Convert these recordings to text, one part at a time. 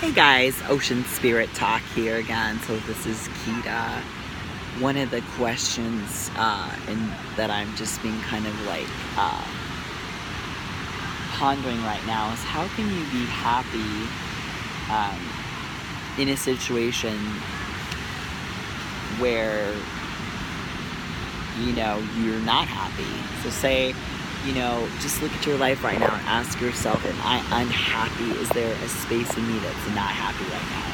Hey guys, Ocean Spirit Talk here again. So this is Kita. One of the questions that I'm just being kind of like pondering right now is how can you be happy in a situation where you're not happy. So say just look at your life right now and ask yourself, am I unhappy? Is there a space in me that's not happy right now?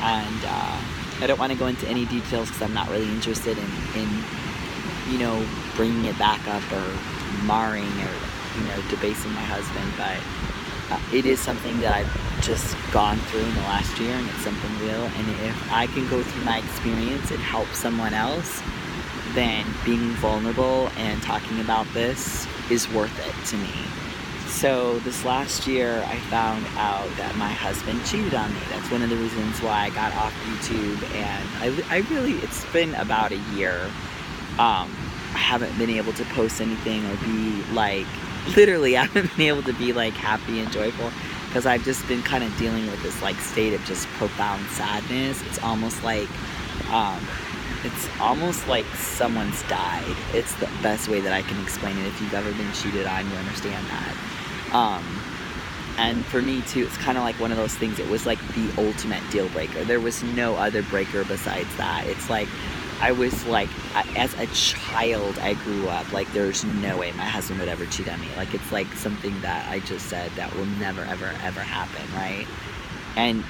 And I don't want to go into any details because I'm not really interested in bringing it back up or marring or debasing my husband, but it is something that I've just gone through in the last year, and it's something real. And if I can go through my experience and help someone else, then being vulnerable and talking about this is worth it to me. So this last year I found out that my husband cheated on me. That's one of the reasons why I got off YouTube, and I really, it's been about a year. I haven't been able to post anything or be like, literally I haven't been able to be like happy and joyful because I've just been kind of dealing with this like state of just profound sadness. It's almost like someone's died. It's the best way that I can explain it. If you've ever been cheated on, you understand that. And for me too, it's kind of like one of those things. It was like the ultimate deal breaker. There was no other breaker besides that. It's like I was like, as a child, I grew up like there's no way my husband would ever cheat on me. Like it's like something that I just said that will never ever ever happen, right? And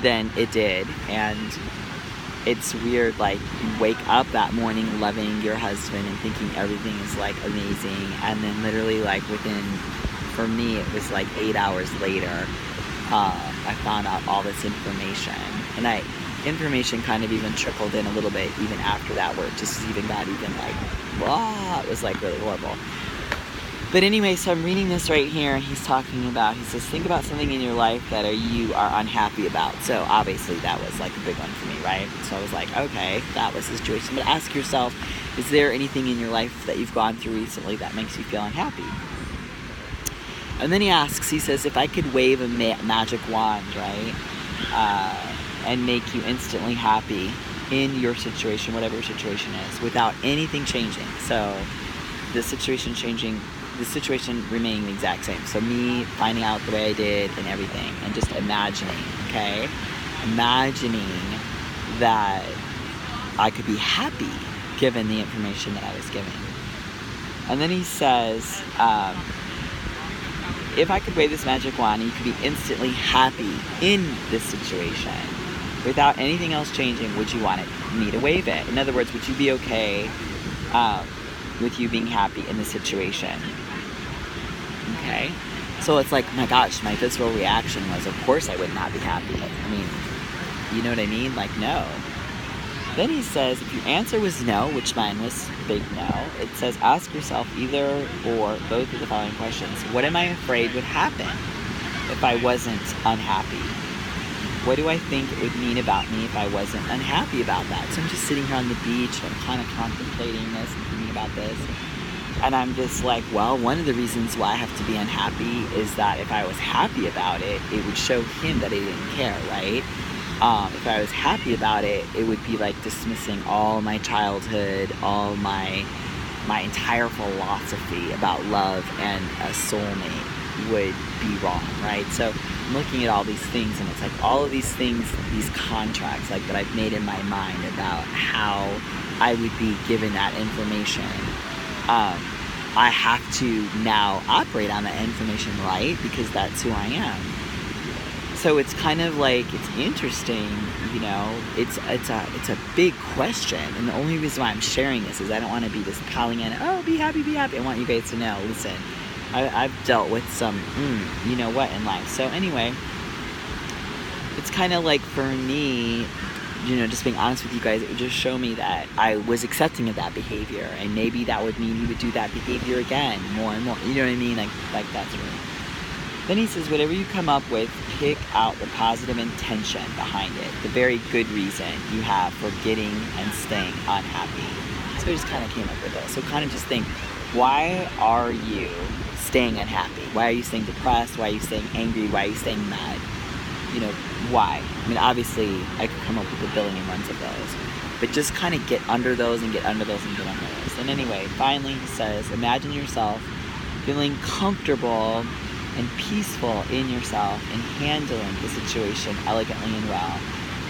then it did, and it's weird, like you wake up that morning loving your husband and thinking everything is like amazing, and then literally like for me it was like 8 hours later, I found out all this information, and information kind of even trickled in a little bit even after that, where it just even got even like, blah, it was like really horrible. But anyway, so I'm reading this right here, and he says, think about something in your life that you are unhappy about. So obviously that was like a big one for me, right? So I was like, okay, that was the situation. But ask yourself, is there anything in your life that you've gone through recently that makes you feel unhappy? And then he says, if I could wave a magic wand, right, and make you instantly happy in your situation, whatever your situation is, without anything changing. So the situation remaining the exact same. So me finding out the way I did and everything, and just imagining that I could be happy given the information that I was given. And then he says, if I could wave this magic wand, you could be instantly happy in this situation without anything else changing, would you want me to wave it? In other words, would you be okay with you being happy in the situation? Okay, so it's like, my gosh, my visceral reaction was, of course I would not be happy. I mean, you know what I mean? Like, no. Then he says, if your answer was no, which mine was big no, it says, ask yourself either or both of the following questions. What am I afraid would happen if I wasn't unhappy? What do I think it would mean about me if I wasn't unhappy about that? So I'm just sitting here on the beach, I'm kind of contemplating this and thinking about this. And I'm just like, well, one of the reasons why I have to be unhappy is that if I was happy about it, it would show him that I didn't care, right? If I was happy about it, it would be like dismissing all my childhood, all my entire philosophy about love and a soulmate would be wrong, right? So I'm looking at all these things, and it's like all of these things, these contracts like that I've made in my mind about how I would be given that information. I have to now operate on that information, right? Because that's who I am. So it's kind of like, it's interesting, it's a big question. And the only reason why I'm sharing this is I don't want to be this Pollyanna, oh, be happy. I want you guys to know, listen, I've dealt with some, in life. So anyway, it's kind of like for me, just being honest with you guys, it would just show me that I was accepting of that behavior, and maybe that would mean he would do that behavior again more and more. You know what I mean? Like that's really. Then he says, whatever you come up with, pick out the positive intention behind it, the very good reason you have for getting and staying unhappy. So I just kind of came up with this. So kind of just think, why are you staying unhappy? Why are you staying depressed? Why are you staying angry? Why are you staying mad? why? I mean, obviously, I could come up with a billion ones of those. But just kind of get under those and get under those and get under those. And anyway, finally he says, imagine yourself feeling comfortable and peaceful in yourself and handling the situation elegantly and well.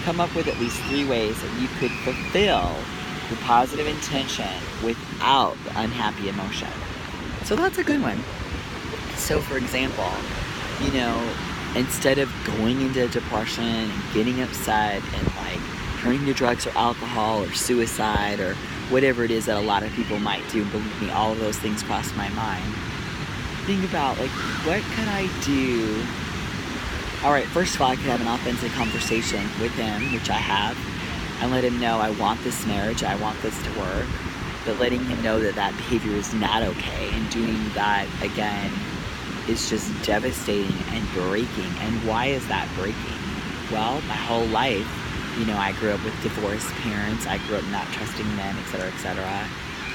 Come up with at least 3 ways that you could fulfill the positive intention without the unhappy emotion. So that's a good one. So for example, instead of going into depression and getting upset and like turning to drugs or alcohol or suicide or whatever it is that a lot of people might do, believe me, all of those things cross my mind. Think about, like, what could I do? All right, first of all, I could have an authentic conversation with him, which I have, and let him know I want this marriage, I want this to work, but letting him know that that behavior is not okay, and doing that, again, is just devastating and breaking. And why is that breaking? Well, my whole life, I grew up with divorced parents, I grew up not trusting men, etc., etc.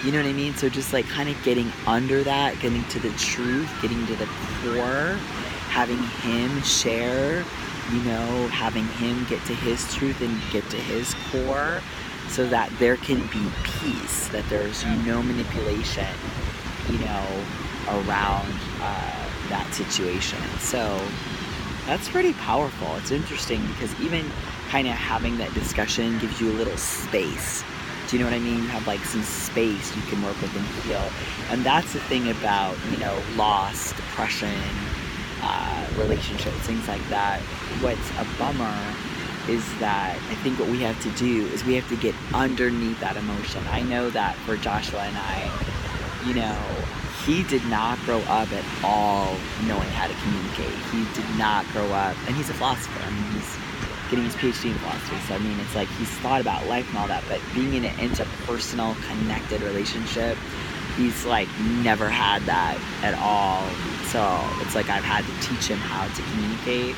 You know what I mean? So just like kind of getting under that, getting to the truth, getting to the core, having him share, having him get to his truth and get to his core so that there can be peace, that there's no manipulation, around that situation. So that's pretty powerful. It's interesting because even kind of having that discussion gives you a little space. Do you know what I mean? You have like some space you can work with and heal. And that's the thing about, loss, depression, relationships, things like that. What's a bummer is that I think what we have to do is we have to get underneath that emotion. I know that for Joshua and I, he did not grow up at all knowing how to communicate. He did not grow up, and he's a philosopher. I mean, he's getting his PhD in philosophy, so I mean, it's like he's thought about life and all that, but being in an interpersonal, connected relationship, he's like never had that at all. So it's like I've had to teach him how to communicate,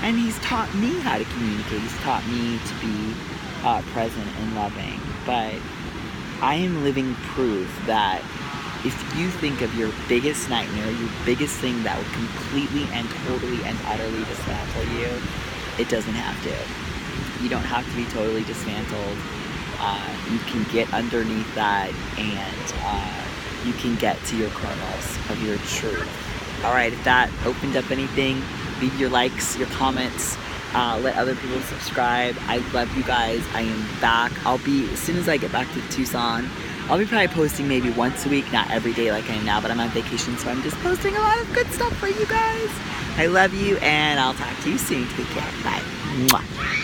and he's taught me how to communicate. He's taught me to be present and loving. But I am living proof that if you think of your biggest nightmare, your biggest thing that would completely and totally and utterly dismantle you, it doesn't have to. You don't have to be totally dismantled. You can get underneath that, and you can get to your kernels of your truth. All right, if that opened up anything, leave your likes, your comments. Let other people subscribe. I love you guys. I am back. As soon as I get back to Tucson, I'll be probably posting maybe once a week, not every day like I am now, but I'm on vacation, so I'm just posting a lot of good stuff for you guys. I love you, and I'll talk to you soon. Take care. Bye. Mwah.